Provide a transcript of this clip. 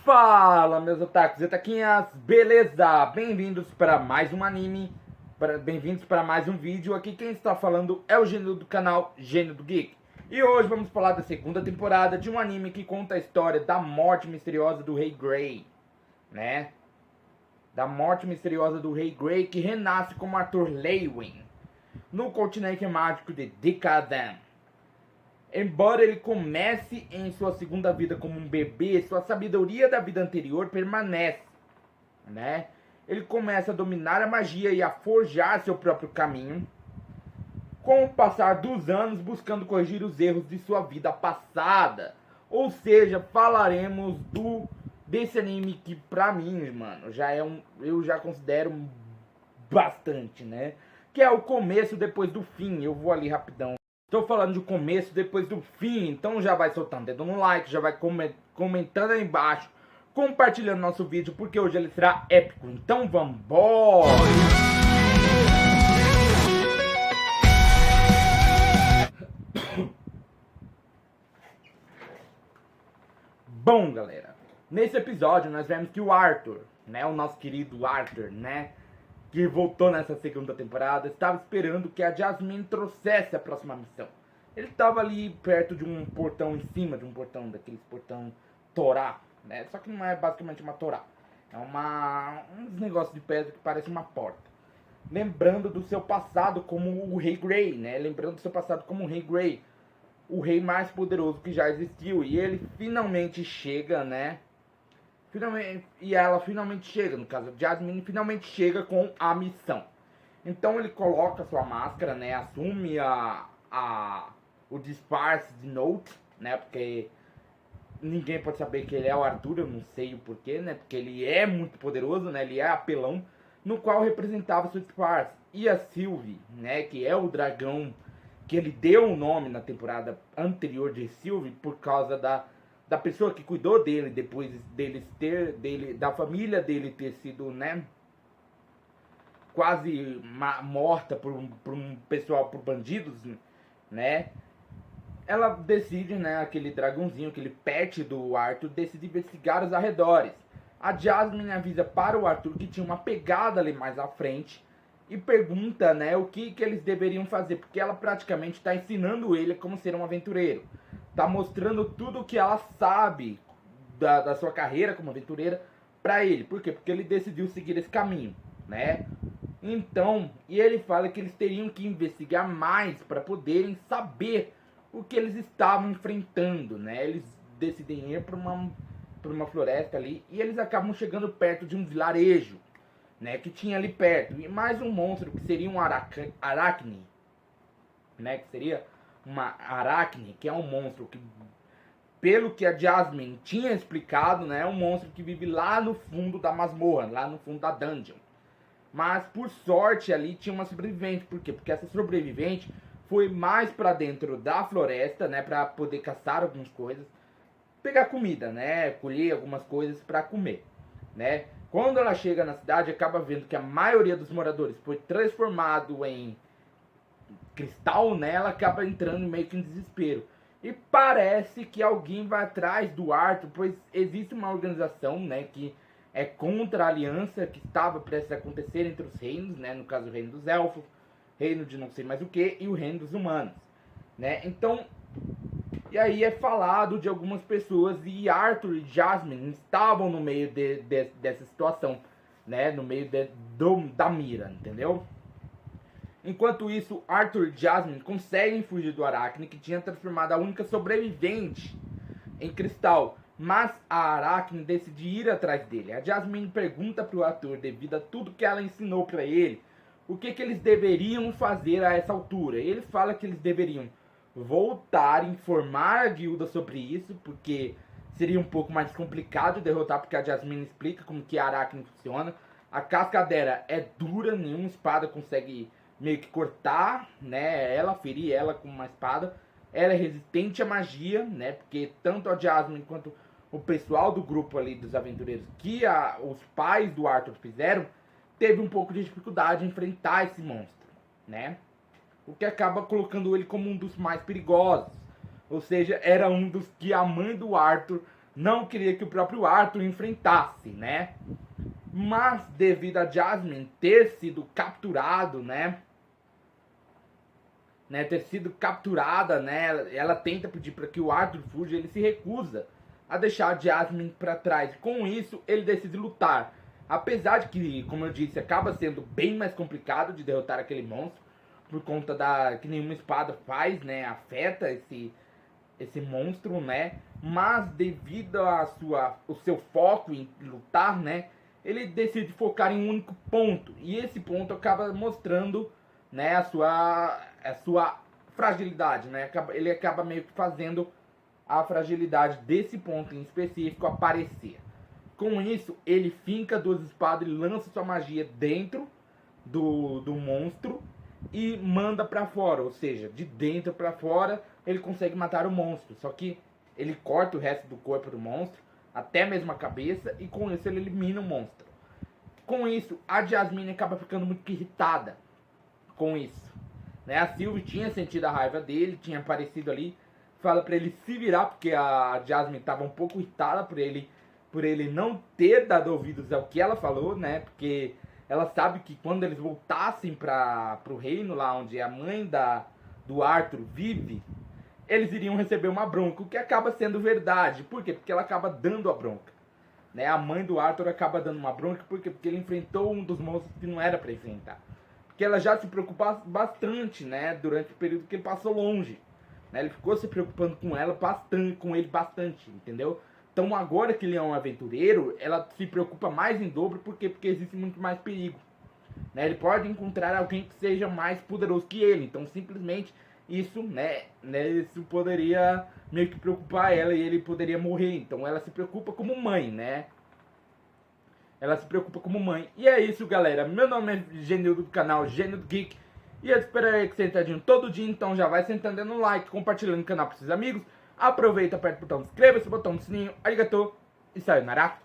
Fala, meus otakus e taquinhas, beleza? Bem-vindos para mais um anime, bem-vindos para mais um vídeo. Aqui quem está falando é o Gênio do canal Gênio do Geek. E hoje vamos falar da segunda temporada de um anime que conta a história da morte misteriosa do Rei Grey, né? Da morte misteriosa do Rei Grey, que renasce como Arthur Leywin no continente mágico de Decadem. Embora ele comece em sua segunda vida como um bebê, sua sabedoria da vida anterior permanece, né? Ele começa a dominar a magia e a forjar seu próprio caminho, com o passar dos anos buscando corrigir os erros de sua vida passada. Ou seja, falaremos desse anime que pra mim, mano, eu já considero bastante, né? Que é o começo depois do fim. Eu vou ali rapidão. Estou falando de começo depois do fim, então já vai soltando dedo no like, já vai comentando aí embaixo, compartilhando nosso vídeo, porque hoje ele será épico. Então vambora! Bom, galera, nesse episódio nós vemos que o Arthur, né, o nosso querido Arthur, né, que voltou nessa segunda temporada, estava esperando que a Jasmine trouxesse a próxima missão. Ele estava ali perto de um portão, em cima de um portão, daqueles portão Torá, né? Só que não é basicamente uma Torá. É uns negócios de pedra que parece uma porta. Lembrando do seu passado como o Rei Grey, né? Lembrando do seu passado como o Rei Grey. O rei mais poderoso que já existiu. E ele finalmente chega, né? E ela finalmente chega, no caso, Jasmine finalmente chega com a missão. Então ele coloca sua máscara, né? Assume o disfarce de Note, né? Porque ninguém pode saber que ele é o Arthur, eu não sei o porquê, né? Porque ele é muito poderoso, né? Ele é apelão, no qual representava seu disfarce. E a Sylvie, né? Que é o dragão que ele deu o nome na temporada anterior de Sylvie por causa da pessoa que cuidou dele depois da família dele ter sido, né, quase morta por um pessoal, por bandidos, né? Ela decide, né, aquele dragãozinho, aquele pet do Arthur, decide investigar os arredores. A Jasmine avisa para o Arthur que tinha uma pegada ali mais à frente e pergunta, né, o que eles deveriam fazer, porque ela praticamente está ensinando ele como ser um aventureiro. Tá mostrando tudo o que ela sabe da sua carreira como aventureira para ele. Por quê? Porque ele decidiu seguir esse caminho, né? Então, e ele fala que eles teriam que investigar mais para poderem saber o que eles estavam enfrentando, né? Eles decidem ir para uma floresta ali e eles acabam chegando perto de um vilarejo, né? Que tinha ali perto. E mais um monstro que seria um aracne, né? Que seria uma aracne, que é um monstro que, pelo que a Jasmine tinha explicado, né, é um monstro que vive lá no fundo da masmorra, lá no fundo da dungeon. Mas por sorte ali tinha uma sobrevivente. Por quê? Porque essa sobrevivente foi mais pra dentro da floresta, né, pra poder caçar algumas coisas, pegar comida, né, colher algumas coisas pra comer, né. Quando ela chega na cidade, acaba vendo que a maioria dos moradores foi transformado em cristal, né, ela acaba entrando meio que em desespero. E parece que alguém vai atrás do Arthur, pois existe uma organização, né, que é contra a aliança que estava prestes a acontecer entre os reinos, né, no caso o reino dos elfos, reino de não sei mais o que, e o reino dos humanos, né. Então, e aí é falado de algumas pessoas, e Arthur e Jasmine estavam no meio dessa situação, né, no meio da mira, entendeu? Enquanto isso, Arthur e Jasmine conseguem fugir do Aracne, que tinha transformado a única sobrevivente em cristal. Mas a Aracne decide ir atrás dele. A Jasmine pergunta para o Arthur, devido a tudo que ela ensinou para ele, o que eles deveriam fazer a essa altura. Ele fala que eles deveriam voltar, informar a guilda sobre isso, porque seria um pouco mais complicado derrotar, porque a Jasmine explica como que a Aracne funciona. A casca dela é dura, nenhuma espada consegue meio que cortar, né, ela, ferir ela com uma espada. Ela é resistente à magia, né, porque tanto a Jasmine quanto o pessoal do grupo ali dos aventureiros que os pais do Arthur fizeram, teve um pouco de dificuldade em enfrentar esse monstro, né, o que acaba colocando ele como um dos mais perigosos. Ou seja, era um dos que a mãe do Arthur não queria que o próprio Arthur enfrentasse, né? Mas devido a Jasmine ter sido capturado, né, ter sido capturada, né, ela tenta pedir para que o Arthur fuja, ele se recusa a deixar a Jasmine para trás. Com isso, ele decide lutar. Apesar de que, como eu disse, acaba sendo bem mais complicado de derrotar aquele monstro, por conta da que nenhuma espada faz, né, afeta esse monstro, né? Mas devido o seu foco em lutar, né, ele decide focar em um único ponto. E esse ponto acaba mostrando, né, a sua fragilidade, né? Ele acaba meio que fazendo a fragilidade desse ponto em específico aparecer. Com isso, ele finca duas espadas e lança sua magia dentro do monstro e manda pra fora, ou seja, de dentro pra fora ele consegue matar o monstro, só que ele corta o resto do corpo do monstro, até mesmo a cabeça, e com isso ele elimina o monstro. Com isso, a Jasmine acaba ficando muito irritada com isso, né? A Sylvie tinha sentido a raiva dele, tinha aparecido ali, fala pra ele se virar, porque a Jasmine estava um pouco irritada por ele não ter dado ouvidos ao que ela falou, né? Porque ela sabe que quando eles voltassem para o reino lá onde a mãe do Arthur vive, eles iriam receber uma bronca, o que acaba sendo verdade. Por quê? Porque ela acaba dando a bronca, né? A mãe do Arthur acaba dando uma bronca, por quê? Porque ele enfrentou um dos monstros que não era para enfrentar. Porque ela já se preocupava bastante, né? Durante o período que ele passou longe, né? Ele ficou se preocupando com ele bastante, entendeu? Então agora que ele é um aventureiro, ela se preocupa mais em dobro, porque existe muito mais perigo, né? Ele pode encontrar alguém que seja mais poderoso que ele, então simplesmente isso, isso poderia meio que preocupar ela e ele poderia morrer. Então ela se preocupa como mãe, né? Ela se preocupa como mãe. E é isso, galera. Meu nome é Genildo do canal Gênio do Geek. E eu espero aí que sentadinho todo dia, então já vai sentando no like, compartilhando o canal para seus amigos. Aproveita, aperta o botão inscreva-se, botão do sininho, arigatou e sayonara.